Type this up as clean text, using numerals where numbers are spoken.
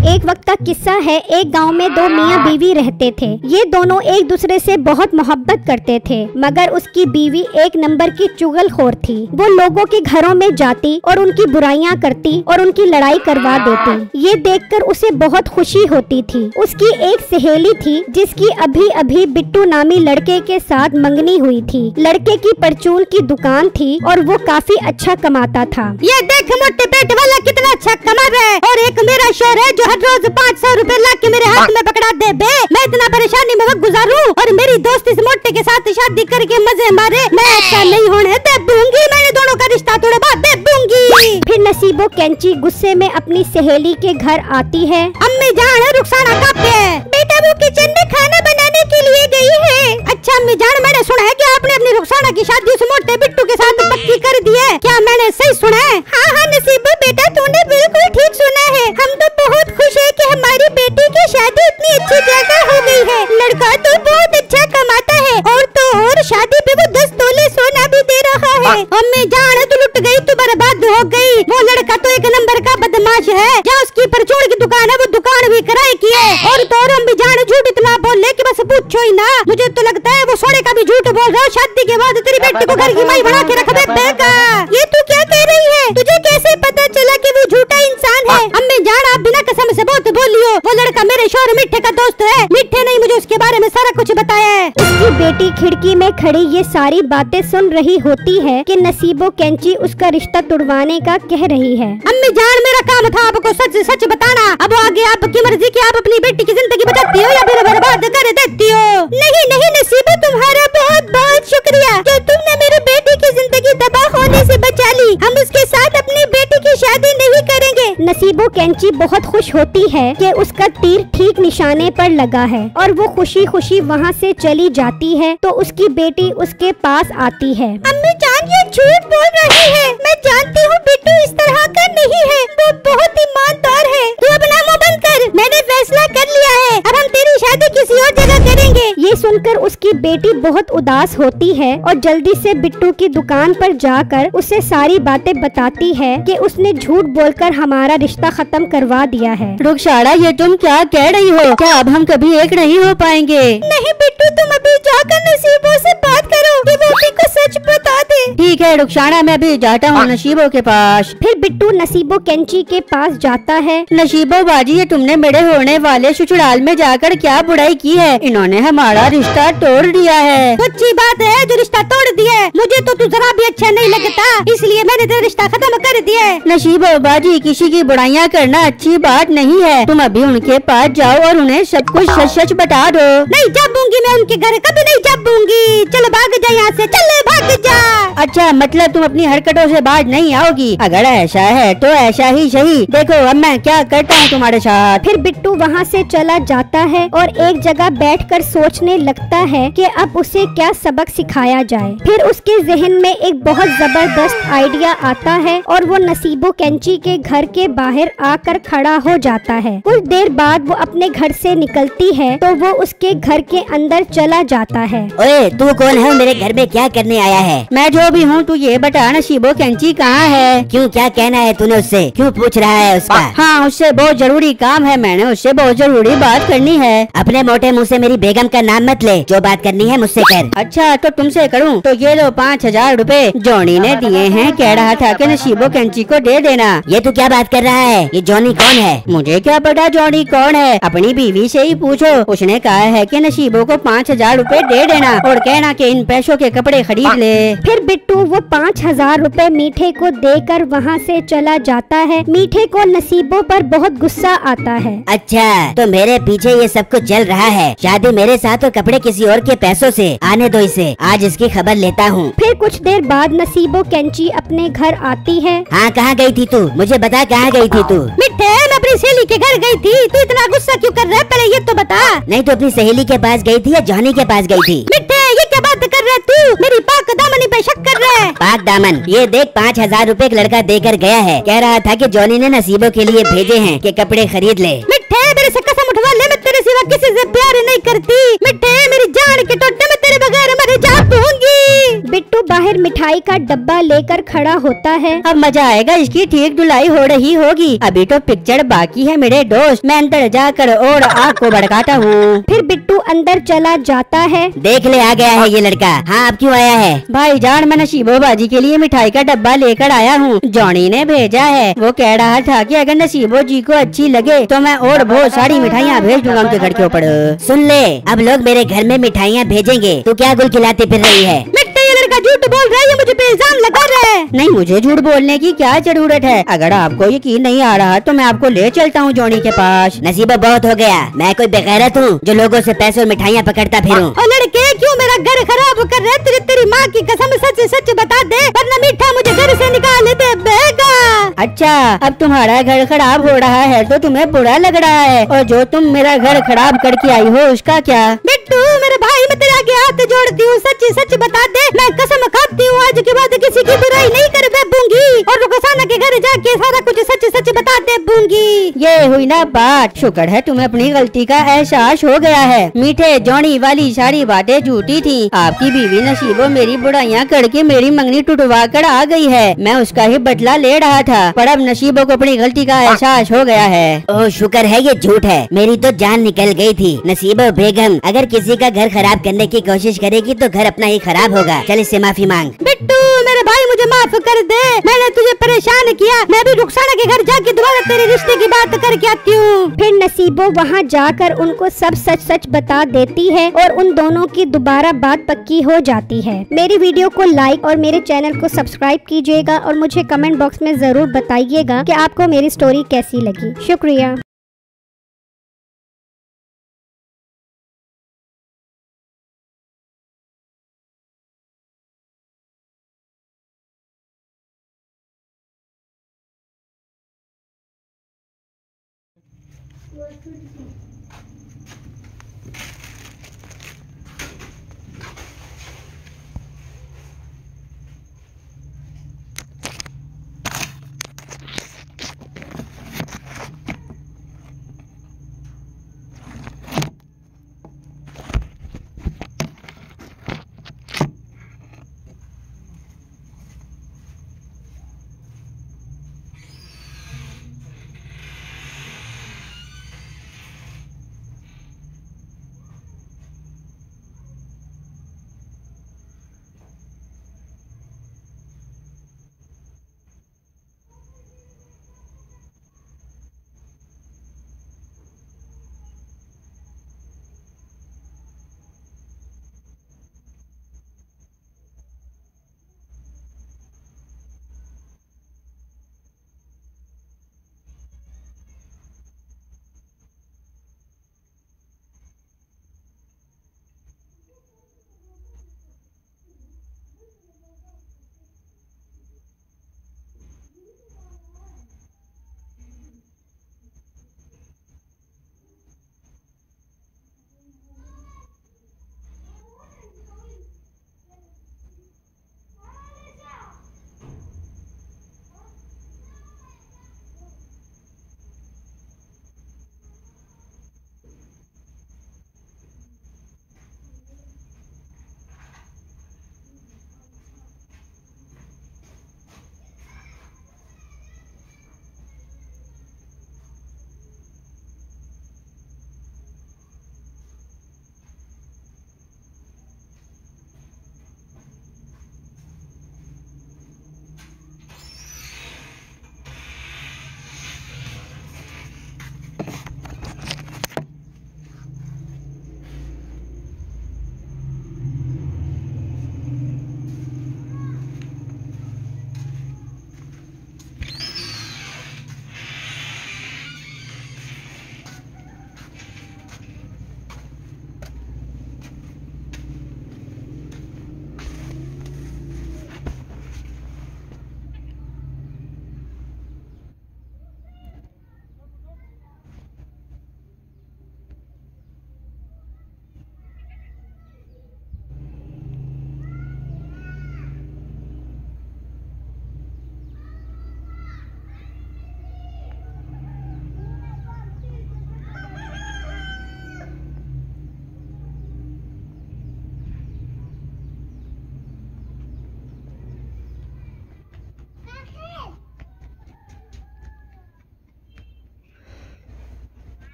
एक वक्त का किस्सा है। एक गांव में दो मियाँ बीवी रहते थे। ये दोनों एक दूसरे से बहुत मोहब्बत करते थे, मगर उसकी बीवी एक नंबर की चुगलखोर थी। वो लोगों के घरों में जाती और उनकी बुराइयां करती और उनकी लड़ाई करवा देती। ये देखकर उसे बहुत खुशी होती थी। उसकी एक सहेली थी जिसकी अभी अभी बिट्टू नामी लड़के के साथ मंगनी हुई थी। लड़के की परचून की दुकान थी और वो काफी अच्छा कमाता था। ये देख मोटे पेट वाला कितना अच्छा कमा रहा है, और एक मेरा शोर है जो हर रोज 500 रुपए ला के मेरे हाथ में पकड़ा दे बे। मैं इतना परेशानी में वक्त गुजारूं और मेरी दोस्त इस मोटे के साथ शादी करके मजे मारे। मैं ऐसा नहीं होने दे दूंगी, मैंने दोनों का रिश्ता तोड़वा दे दूंगी। फिर नसीबो कैंची गुस्से में अपनी सहेली के घर आती है। अम्मी जान रुखसाना कहाँ पे है? बेटा वो किचन में खाना बनाने के लिए गई है। अच्छा अम्मी जान, मैंने सुना है कि आपने अपनी रुखसाना की शादी उस मोटे बिट्टू के साथ पक्की कर दी है। क्या मैंने सही सुना है? हाँ नसीबो बेटा, तूने बिल्कुल ठीक सुना है। हम तो बहुत खुश है कि हमारी बेटी की शादी इतनी अच्छी जगह हो गई है। लड़का तो बहुत अच्छा कमाता है, और तो और शादी पे वो 10 तोले सोना भी दे रहा है। अम्मी जान तू लुट गई, तू बर्बाद हो गई। वो लड़का तो एक नंबर का बदमाश है। जहाँ उसकी परचून की दुकान है वो दुकान भी किराए की है। और तो और अम्मी जान झूठ इतना बोले कि बस पूछो ही ना। मुझे तो लगता है वो सोने का भी झूठ बोल रहा है। शादी के बाद तेरी बेटी को घर की माई बना के रख देगा। ये तू क्या कह रही है? तुझे कैसे पता चला कि वो झूठा इंसान है? अम्मी जान आप बिना कसम से बहुत बोलियो। वो लड़का मेरे शौहर मिठ्ठे का दोस्त है। मिठ्ठे नहीं मुझे उसके बारे में सारा कुछ बताया है। उसकी बेटी खिड़की में खड़ी ये सारी बातें सुन रही होती है कि नसीबो कैंची उसका रिश्ता तुड़वाने का कह रही है। अम्मी जान मेरा काम था आपको सच सच बताना। अब आगे आपकी मर्जी कि आप अपनी बेटी की जिंदगी बचाती हो या फिर बर्बाद कर देती हो। नहीं नहीं नसीबो, तुम्हारा बहुत बहुत शुक्रिया जो तुमने मेरी बेटी की जिंदगी तबाह होने से बचा ली। हम उसके साथ अपनी बेटी की शादी नहीं करेंगे। नसीबो कैंची बहुत खुश होती है कि उसका तीर ठीक निशाने पर लगा है और वो खुशी खुशी वहाँ से चली जाती है। तो उसकी बेटी उसके पास आती है। अम्मी जान ये झूठ बोल रही है। मैं जानती हूँ बिट्टू इस तरह का नहीं है, वो बहुत ईमानदार है। तू अपना मुंह बंद कर, मैंने फैसला कर लिया है। अब हम तेरी शादी किसी और जगह करेंगे। ये सुनकर उसकी बेटी बहुत उदास होती है और जल्दी से बिट्टू की दुकान पर जाकर उसे सारी बातें बताती है कि उसने झूठ बोलकर हमारा रिश्ता खत्म करवा दिया है। रुखसाना ये तुम क्या कह रही हो? क्या अब हम कभी एक नहीं हो पाएंगे? नहीं बिट्टू, तुम अभी जाकर नसीबो से बात करो कि वो भी को सच बता दे। ठीक है रुखसाना, मैं अभी जाता हूँ नसीबो के पास। फिर बिट्टू नसीबो कैंची के पास जाता है। नसीबो बाजी, ये तुमने मेरे होने वाले ससुराल में जाकर क्या बुराई की है? इन्होंने हमारा रिश्ता तोड़ दिया है। अच्छी बात है जो रिश्ता तोड़ दिया है। मुझे तो तू जरा भी अच्छा नहीं लगता, इसलिए मैंने तेरा रिश्ता खत्म कर दिया है। नसीबो बाजी, किसी की बुराइयां करना अच्छी बात नहीं है। तुम अभी उनके पास जाओ और उन्हें सब कुछ सच सच बता दो। नहीं जाऊंगी मैं उनके घर, कभी नहीं जाऊंगी। चलो भाग जा यहाँ से, चल भाग जा। अच्छा मतलब तुम अपनी हरकतों से बाज नहीं आओगी? अगर ऐसा है तो ऐसा ही सही। देखो अब मैं क्या करता हूँ तुम्हारे साथ। फिर बिट्टू वहाँ से चला जाता है और एक जगह बैठकर सोचने लगता है कि अब उसे क्या सबक सिखाया जाए। फिर उसके जहन में एक बहुत जबरदस्त आइडिया आता है और वो नसीबो कैंची के घर के बाहर आकर खड़ा हो जाता है। कुछ देर बाद वो अपने घर से निकलती है तो वो उसके घर के अंदर चला जाता है। ओए तू कौन है? मेरे घर में क्या करने आया है? मैं जो भी हूँ तू ये बता, नसीबो कैंची कहाँ है? क्यों, क्या कहना है तूने उससे? क्यों पूछ रहा है उसका? हाँ उससे बहुत जरूरी काम है, मैंने उससे बहुत जरूरी बात करनी है। अपने मोटे मुंह से मेरी बेगम का नाम मत ले, जो बात करनी है मुझसे कर। अच्छा तो तुमसे करूँ तो ये लो 5000 रुपए जॉनी ने दिए हैं, कह रहा था कि नसीबो कैंची को दे देना। ये तू क्या बात कर रहा है? ये जॉनी कौन है? मुझे क्या पता जॉनी कौन है, अपनी बीवी से ही पूछो। उसने कहा है कि नसीबो को 5000 रुपए दे देना और कहना कि इन पैसों के कपड़े खरीद ले। फिर बिट्टू वो 5000 रुपए मीठे को देकर वहाँ से चला जाता है। मीठे को नसीबो पर बहुत गुस्सा आता है। अच्छा तो मेरे पीछे ये सब कुछ चल रहा है। शादी मेरे साथ और कपड़े किसी और के पैसों से। आने दो इसे, आज इसकी खबर लेता हूँ। फिर कुछ देर बाद नसीबो कैंची अपने घर आती है। हाँ कहाँ गई थी तू? मुझे बता कहाँ गई थी तू? मिठे मैं अपनी सहेली के घर गई थी। तू इतना गुस्सा क्यों कर रहा है, पहले ये तो बता। नहीं तो अपनी सहेली के पास गई थी या जॉनी के पास गई थी? मिठे ये क्या बात कर रहा है तू? मेरी पाक दामनी पे शक कर रहा है। पाक दामन? ये देख 5000 रुपए एक लड़का देकर गया है। कह रहा था कि जॉनी ने नसीबो के लिए भेजे हैं कि कपड़े खरीद ले। मिठे मेरे से कसम उठवा ले, मैं तेरे सिवा किसी से प्यार नहीं करती। मिठे मेरी जान के टोटे में तेरे बगैर मर जाऊंगी। बिट्टू बाहर मिठाई का डब्बा लेकर खड़ा होता है। अब मजा आएगा, इसकी ठीक धुलाई हो रही होगी। अभी तो पिक्चर बाकी है मेरे दोस्त, मैं अंदर जाकर और आग को भड़काता हूँ। फिर बिट्टू अंदर चला जाता है। देख ले आ गया है ये लड़का। हाँ अब क्यों आया है? भाईजान मैं नसीबो बाजी के लिए मिठाई का डब्बा लेकर आया हूँ, जॉनी ने भेजा है। वो कह रहा था कि अगर नसीबो जी को अच्छी लगे तो मैं और बहुत सारी मिठाइयाँ भेज दूंगा उनके घर के ऊपर। सुन ले, अब लोग मेरे घर में मिठाइयाँ भेजेंगे, तू क्या गुल खिलाती फिर रही है? ये लड़का झूठ बोल रहा है, मुझे पे इल्जाम लगा रहा है। नहीं, मुझे झूठ बोलने की क्या जरूरत है? अगर आपको यकीन नहीं आ रहा तो मैं आपको ले चलता हूँ जॉनी के पास। नसीबा बहुत हो गया, मैं कोई बेगैरत हूँ जो लोगों से पैसे और मिठाइयाँ पकड़ता फिरूं। और लड़के क्यों मेरा घर खराब कर रहे? तेरी माँ की कसम सच सच बता दे, वरना मीठा मुझे घर से निकाल दे बेगा। अच्छा, अब तुम्हारा घर खराब हो रहा है तो तुम्हें बुरा लग रहा है, और जो तुम मेरा घर खराब करके आई हो उसका क्या? बिट्टू मेरे भाई, मैं तेरे आगे हाथ जोड़ती हूँ, सच सच बता दे। मैं कसम खाती हूँ आज के बाद किसी की बुराई नहीं कर बैठूंगी और रुखसाना के घर जाके सारा कुछ सच सच बता दे दूंगी। ये हुई ना बात। शुक्र है तुम्हें अपनी गलती का एहसास हो गया है। मीठे जॉनी वाली सारी बातें झूठी थी। आपकी बीवी नसीबो मेरी बुराइयां करके मेरी मंगनी टुटवा कर आ गई है। मैं उसका ही बदला ले रहा था, पर अब नसीबो को अपनी गलती का एहसास हो गया है। ओह शुक्र है ये झूठ है, मेरी तो जान निकल गई थी। नसीबो बेगम अगर किसी का घर खराब करने की कोशिश करेगी तो घर अपना ही खराब होगा। चल इससे माफी मांग। बिट्टू मेरे भाई मुझे माफ कर दे, मैंने तुझे परेशान किया। मैं भी रुखसाना के घर जाके दोबारा तेरे रिश्ते की बात करके आती हूँ। फिर नसीबो वहाँ जाकर उनको सब सच सच बता देती है और उन दोनों की दोबारा बात पक्की हो जाती है। मेरी वीडियो को लाइक और मेरे चैनल को सब्सक्राइब कीजिएगा और मुझे कमेंट बॉक्स में जरूर बताइएगा कि आपको मेरी स्टोरी कैसी लगी। शुक्रिया।